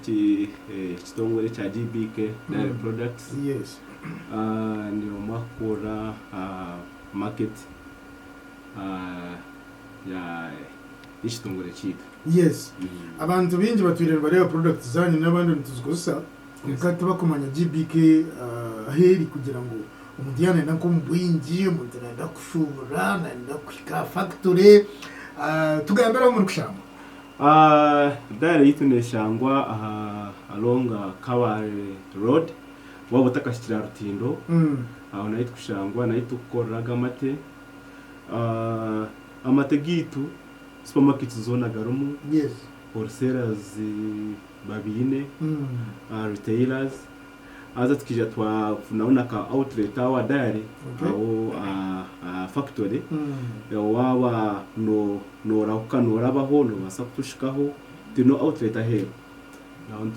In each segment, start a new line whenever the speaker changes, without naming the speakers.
kitongole cha GBK Dairy Products.
Yes.
Ni makora market ya ishitongole chitu.
Yes. Abantu bingi batwirira bareba products zanyu n'abandi ntuzigusa. Ukati bakomanya GBK heri kugira ngo umuntu yanenda ko mubwingi umuntu yanenda kushubura nenda kwika factory tugambera mu kushamba.
Dairy yitu neshangwa along Kabare Road wabo takashikira Rutindo. Aho nayitu kushangwa nayitu kukoraga amate gitu supermarket zona garumu.
Yes.
Wholesalers babine retailers aza tukija tunaona ka outlet awa dairy au factory waba no rauka no rabaho no basakutushikaho tino outlet ahero naho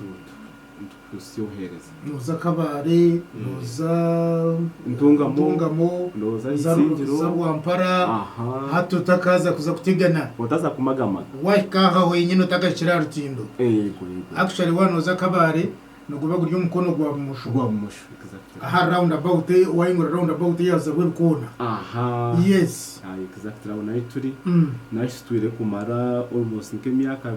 kusyohereza
noza Kabare noza Ntungamo
noza Isingiro
za Wampara hato takaza kuza kutigana
utaza kumagamaga
wakaha wenyine utakashira Rutindo actually wanoza Kabare nukuba guryo mukono gwa mushu
exactly
aha roundabout wayingura roundabout yaza bwe kona yes
exactly rauna ituri nashitwire kumara almost nk'emyaka 28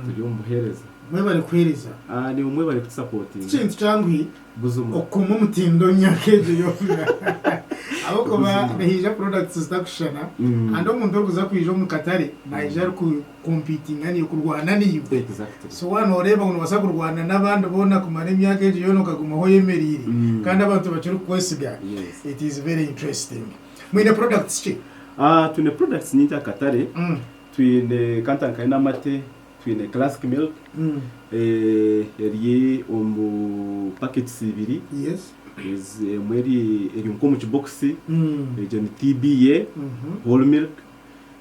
turi umuhereza
mwe bari kwiriza
ni umwe bari supporting
kintu cyangwi
buzuma
okuma mutindo nyakeje yo abo kuba behija products zitakushana ando umuntu okuza kwijo mu Katare naija ari competing ani kurwana niyo
exactly
so wana oreba ngo basa kurwana nabandi bona kumara imyaka ejo yo nokaguma ho yemerire kandi abantu bakiri kwesiga. It is very interesting. Mwine products chi
tune products nyingi Katare twine kantanka n'amate twine classic milk eriye omu packets 2.
Yes.
Mweri eri nko mu box ejo ni TBA whole milk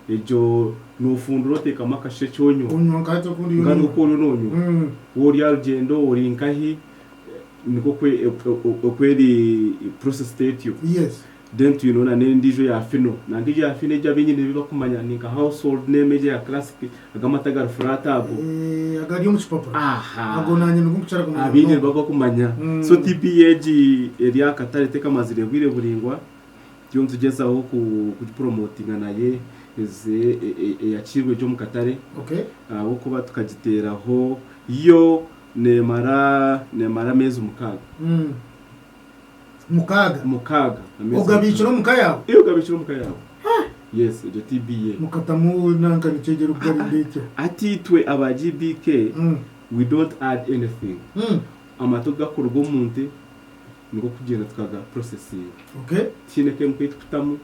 ejo no funduro teka makashe cyonyo
onyo ngato kundi yo
ngano ko nonyo wori argendo ori nkahi niko kweri process state yo.
Yes.
Then tu inona nendijo ya fino nandijo ya fino ejo abinyine biba kumanya ninka household name ya classic agamataga frata abo
agari mu chipapa agonanye nuko kucara kumanya
abinyine baba kumanya so TPAG area Katare teka mazire bwire buringwa byo nzugezaho ku promotinga naye eze yakirwe cyo mu Katare abo kuba tukagiteraho yo nemara mezi mukaga
ugabiciro mukayawo
yes ejo TBA
mukatamu nanka nicegera ubwari ndeke
atitwe aba GBK we don't add anything amatoga kurwo munte ngo kugenda tukaga processing kine ke mkwita kutamu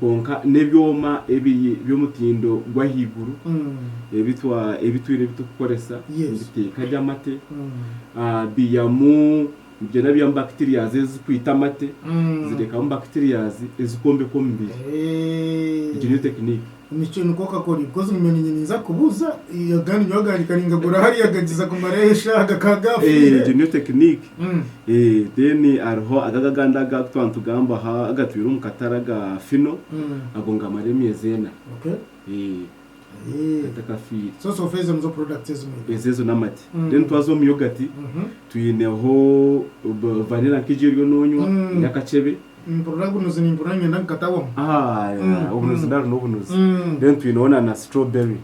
konka nebyoma byo mutindo gwa higuru ebitwire bitukoresa biteka ryamate biyamu Jena bya bacteria kwita amate zireka mu bacteria ezikombe ko mbiri iyo technique
nicyo nuko kakori because umenye nyiniza kubuza iyo gani nyogani kaningagura hari yagagiza kumaresha agakaga
iyo technique then arho agagaganda gatwantugamba ha agatwira mu Kataraga fino agonga maremi ezena atakafi
so feze muzo products
ezezo namati then twazo mu yogurt tuyineho vanilla kijiryo nonywa yakachebe
product nuzi ni mburanye ndakatawo
ubunuzi ndaro n'ubunuzi then tuyinona na strawberry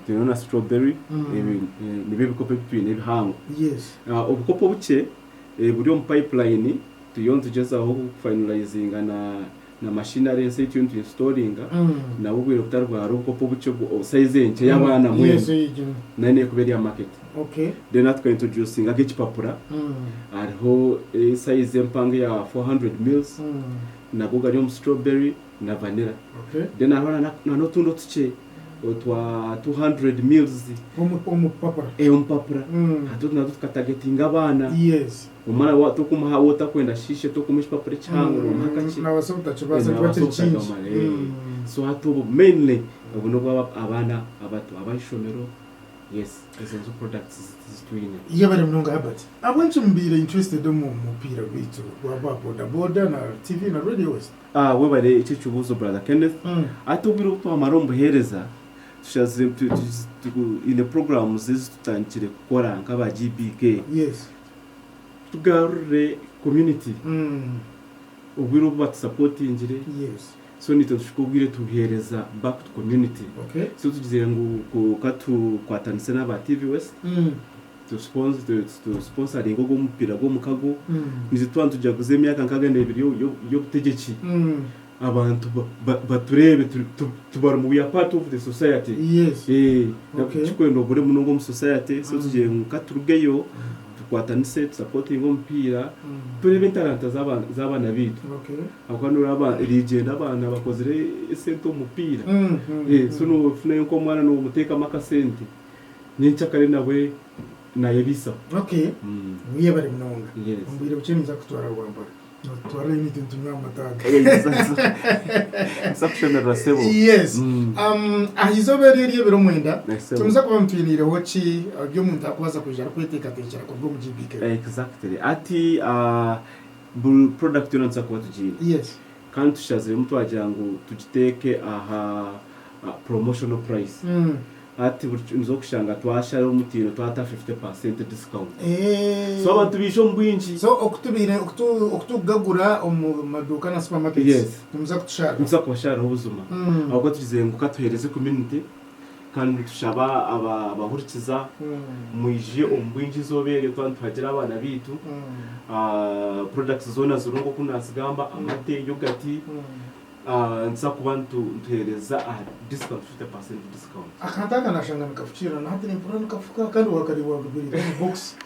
tuyinona strawberry nibe bikope tuyine bihango ubukopo buke buri mu pipeline tuyonzugezaho finalizing na machinery nse tuntu installinga na bubwire kutarwara ubukopo buke size nke y'abana mwe nane kubera market then atwa introducing agechipapura ariho size mpange ya 400 ml na goga yo strawberry na vanilla then ahora na notundo tuche otwa 200 ml papura hatuna tukatagetinga abana umara watu kumuha wota kwenda shishe to kumishipapura cyangwa mpakachi
na basubita kibaza kwatechinga
so hatu mainly ubuno abana abato abashomero. Yes, as a products is doing it.
Yeah, but I'm not about. I want to be interested in more Pira Vito, Boda, na TV, na radio.
We were the Chichubuzo brother Kenneth. I told you to Marombo Hereza, tushaze ine programs zitutangire gukora nk'aba GBK tugarure community ubwiro bwa supportingire so nito tushikubwire tuhereza back to community so tugize ngo katu kwatanise n'aba TV West to sponsor ingogo mupira go mukago nizitwantu jaguze myaka nkagande ibiri yo butegeki abantu baturebe tubara mu ya part of the society chikwendo bure munongo mu society so tugiye nkaturugeyo tukwatanise supporting umupira turebe talent z'abana bitu akwanura aba legend abana bakozere sento umupira so no funa yuko mwana no muteka makasente nyenchakare nawe nayebisa wiye bari munonga umbire ucyenza kutwara rwamba twara imiti ntumwa mataga subscribe rasebo
ahizobere riye biro mwenda tumuza kuba mutwinire hoci byo muntu akwaza kujara kweteka tekera ko bwo GBK
exactly ati product yo nza kuba tujira kandi tushaze mtu wagira ngo tugiteke aha promotional price ati nzo kushanga twashara umutino twata 50% discount so abantu bisho mbwinji
so okutugagura maduka na supermarket tumuza
kushara ubuzuma ahubwo tuzizenguka tuhereze community kandi tushaba abahurikiza mwije umbwinji zobere twantu hagira abana bitu products zona zurungo kunasigamba amate yogati nza kubantu ntuhereza discount 50% discount
akantaka nashanga nikafuchira na hati nimpurana kafuka kandi wakari wagubirira box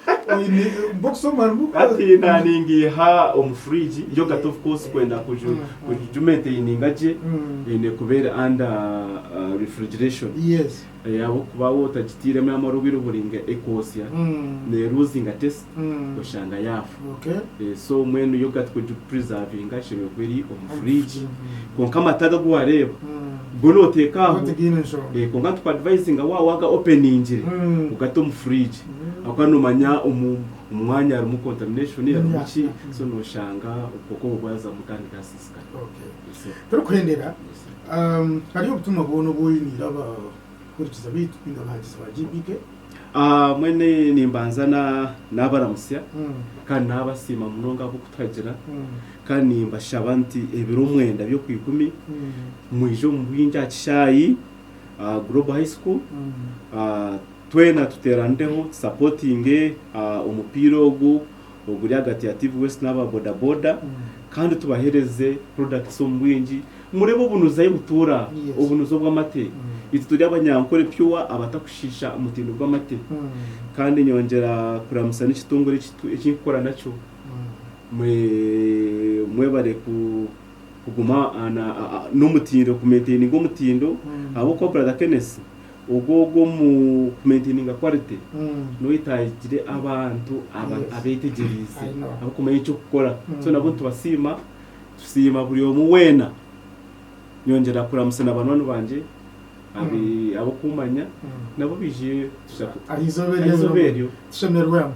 box omarmu
ati naningi ha fridge yogurt of course kwenda kujumente iningaje ine kubera under refrigeration yabo kubawo tagitire mu amarubiro buringa ecosia ne losing test kushanga yafu so mwenu yogurt ko preserving ashimwe kweri fridge konka mataga guareba bono tekaho konka tu advising waga opening ugato mu fridge akano manya umwanya ari mu contamination ya ruki so no shanga ukoko bwaza mukandi kasisika
tero kwendera hari ubutumwa bono boyinira ba kurikiza bitu bingabagize ba GBK
mwene nimbanzana nabaramusya kandi nabasima munonga bwo kutagira kandi mbashabanti ebiro mwenda byo kwikumi mwijo mbwinja kishayi Global High School twena tuterandeho supporting umupiro oguri hagati ya TV West n'aba boda kandi tubahereze products ombwinji murebo bunuzaye butura ubunuzo bw'amate ituri abanyankore pure abatakushisha umutindo bw'amate kandi nyongera kuramusa n'ikitungure cy'ikora nacyo mwe bare kuguma n'umutindo ku maintaining umutindo abo ko brother Kenneth ugogo mu maintaining quality no itagire abantu abetegereze abo kumenya icyo gukora so nabo tubasima tusima buri mu wena nyongera kuramusa n'abantu banje abo kumanya nabo bije
arizoberyo tushemerwa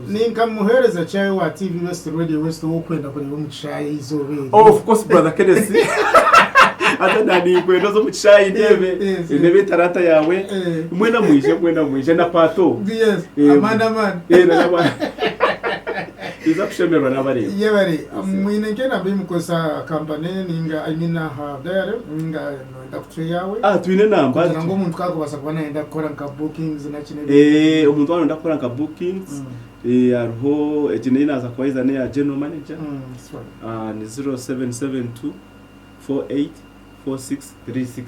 ninka muhereza cyawe wa TV West Radio West wo kwenda kuri bo mucaye izobere
of course brother Kenneth ata nani kwenda zo mucaye intebe tarata yawe mwena mwije na pato
amanda man
iza kushemerwa n'abari
yebari mwine ngena bimukosa company ninga amina ha there ninga ndakutwe yawe
twine namba
ngo umuntu kakubasa kubana enda gukora nka bookings na kinebe
umuntu wano ndakora nka bookings ariho ejine inaza kwaiza ne ya general manager ni 0772 48 4636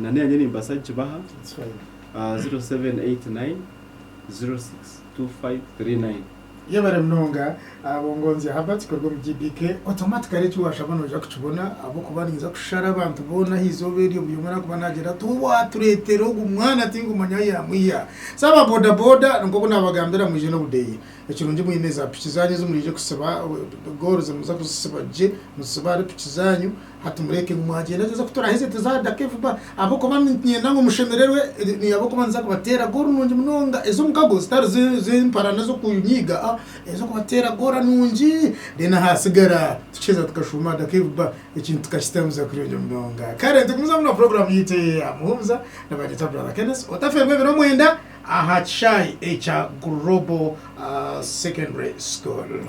nane yanye ni mbasaje baha 0789 062539
yebare mnonga abongonzi habati ko mu GBK automatically tuwashabana uja kucubona abo kubarinza kushara abantu bona hizoberi byumara kubanagera tuwa turetero umwana tingumanya yamwiya saba boda ngo kunabagambira mu jeno budeye ikintu nje mwineza pichi zanyu zo murije kusaba goroze muza kusaba je musaba pichi zanyu hatumureke mwagenda tuza kutora heze tuzada kevuba aboko bamenyenda ngo mushemererwe ni aboko banza kubatera goro nungi munonga ezo mukago star zimparana zo kunyiga ezo kubatera gora nungi dena hasigara tucheza tukashuma da kevuba ikintu tukashitamuza kuri yo munonga kare tukumza mu program yite amuhumza na bade tabla Kenneth otafembe bino mwenda ahachai echa Global Secondary School.